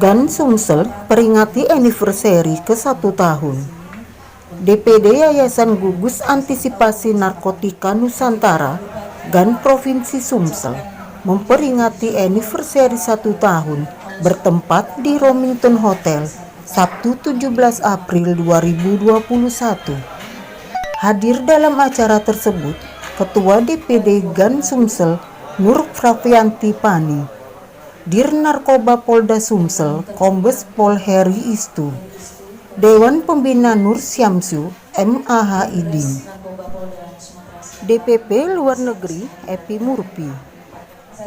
GAN Sumsel peringati anniversary ke-1 tahun. DPD Yayasan Gugus Antisipasi Narkotika Nusantara GAN Provinsi Sumsel memperingati anniversary 1 tahun bertempat di Romington Hotel Sabtu 17 April 2021. Hadir dalam acara tersebut Ketua DPD GAN Sumsel Nur Fravianti Pani, Dir Narkoba Polda Sumsel Kombes Pol Heri Istu, Dewan Pembina Nur Syamsu MAH Idin, DPP Luar Negeri Epi Murpi,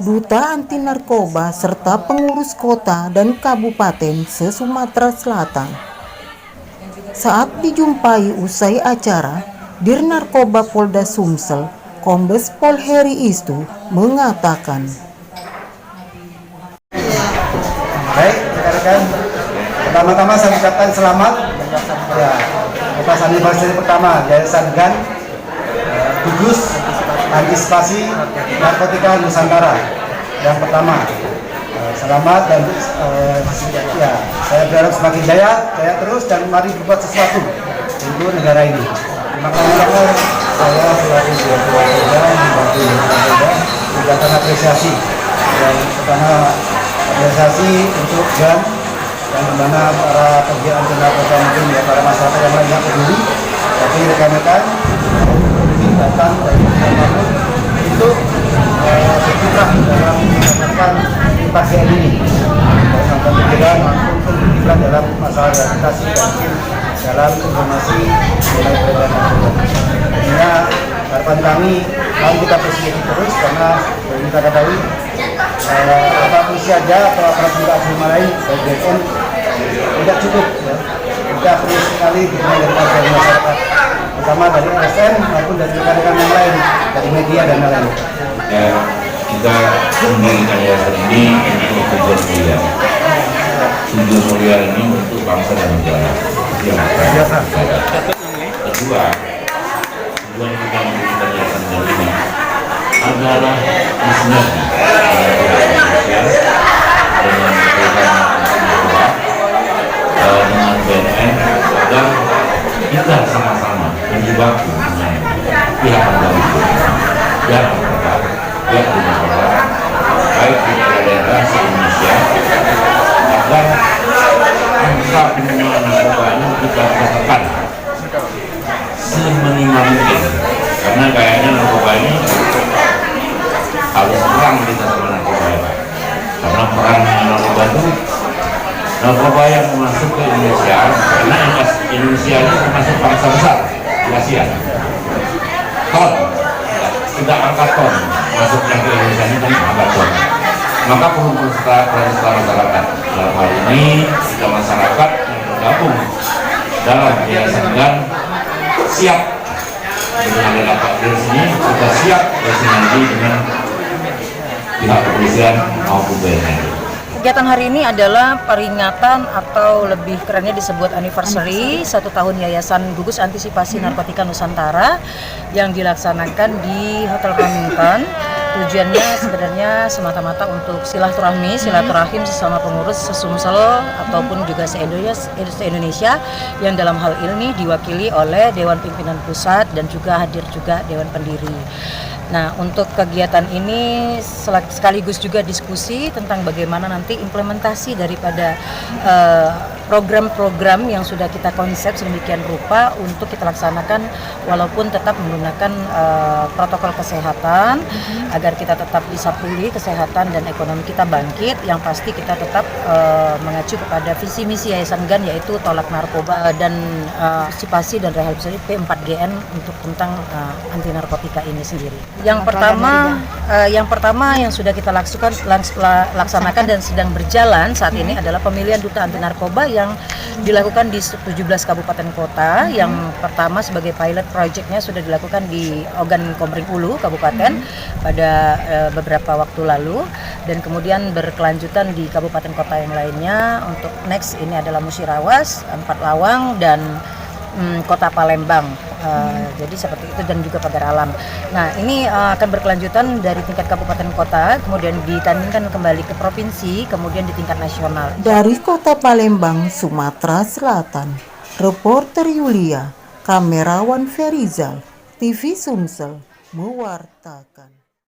Duta Anti Narkoba serta pengurus kota dan kabupaten se-Sumatera Selatan. Saat dijumpai usai acara, Dir Narkoba Polda Sumsel Kombes Pol Heri Istu mengatakan, baik, rekan-rekan, pertama-tama saya ucapkan selamat ya, atas anniversary pertama Yayasan GAN Gugus Antisipasi Narkotika Nusantara. Yang pertama, selamat dan ya, saya berharap semakin jaya terus dan mari berbuat sesuatu untuk negara ini. Terima kasih saya selaku Ketua membantu mengucapkan apresiasi dan pertama apresiasi untuk GAN yang dimana para pegiat anti narkoba mungkin ya para masyarakat yang lain peduli, tapi rekan-rekan datang dari siapapun untuk berkiprah dalam melakukan pasien ini, dalam pencegahan maupun berkiprah dalam masalah rehabilitasi dan mungkin dalam informasi mengenai peredaran narkoba. Tentunya harapan kami harus kita persisih terus karena kita ketahui apa polisi aja atau aparat penegak hukum lain baik BNN tidak cukup ya. Kita perlu sekali dukungan dari masyarakat, terutama dari ASN maupun dari rekan-rekan yang lain, dari media dan lain-lain. Ya, kita mendirikan yayasan ini untuk tujuan mulia. Tujuan mulia ini untuk bangsa dan negara. Yang pertama. Kedua, tujuan kita mendirikan yayasan ini adalah bersinergi dengan BNN agar kita sama-sama berjibaku dengan pihak penegak pihak demokrat baik di daerah se-Indonesia agar angka penyelundupan narkoba ini kita tekan seminimal mungkin, karena kayaknya narkoba ini harus perang kita sama narkoba, karena perang dengan narkoba itu narkoba yang masuk ke Indonesia, karena Indonesia ini termasuk bangsa besar di Asia, ton, tidak angka ton masuknya ke Indonesia ini kan angka ton, maka perlu peran masyarakat. Dalam hal ini kita masyarakat yang bergabung dalam yayasan GAN siap dengan ada Pak Dir sini, kita siap bersinergi dengan pihak kepolisian maupun BNN. Kegiatan hari ini adalah peringatan atau lebih kerennya disebut anniversary 1 tahun Yayasan Gugus Antisipasi Narkotika Nusantara yang dilaksanakan di Hotel Romington. Tujuannya sebenarnya semata-mata untuk silaturahim sesama pengurus se-Sumsel ataupun juga se-Indonesia yang dalam hal ini diwakili oleh Dewan Pimpinan Pusat dan juga hadir juga Dewan Pendiri. Nah, untuk kegiatan ini sekaligus juga diskusi tentang bagaimana nanti implementasi daripada program-program yang sudah kita konsep sedemikian rupa untuk kita laksanakan walaupun tetap menggunakan protokol kesehatan agar kita tetap bisa pulih kesehatan dan ekonomi kita bangkit. Yang pasti kita tetap mengacu kepada visi misi Yayasan GAN yaitu tolak narkoba dan antisipasi dan rehabilitasi P4GN untuk tentang anti narkotika ini sendiri. Yang pertama yang sudah kita laksanakan dan sedang berjalan saat ini adalah pemilihan duta anti narkoba yang dilakukan di 17 kabupaten kota. Yang pertama sebagai pilot projectnya sudah dilakukan di Ogan Komering Ulu Kabupaten pada beberapa waktu lalu, dan kemudian berkelanjutan di kabupaten kota yang lainnya. Untuk next ini adalah Musirawas, Empat Lawang, dan Kota Palembang. Jadi seperti itu, dan juga pagar alam. Nah, ini akan berkelanjutan dari tingkat kabupaten kota, kemudian ditandingkan kembali ke provinsi, kemudian di tingkat nasional. Dari Kota Palembang, Sumatera Selatan, reporter Yulia, kamerawan Ferizal, TV Sumsel, mewartakan.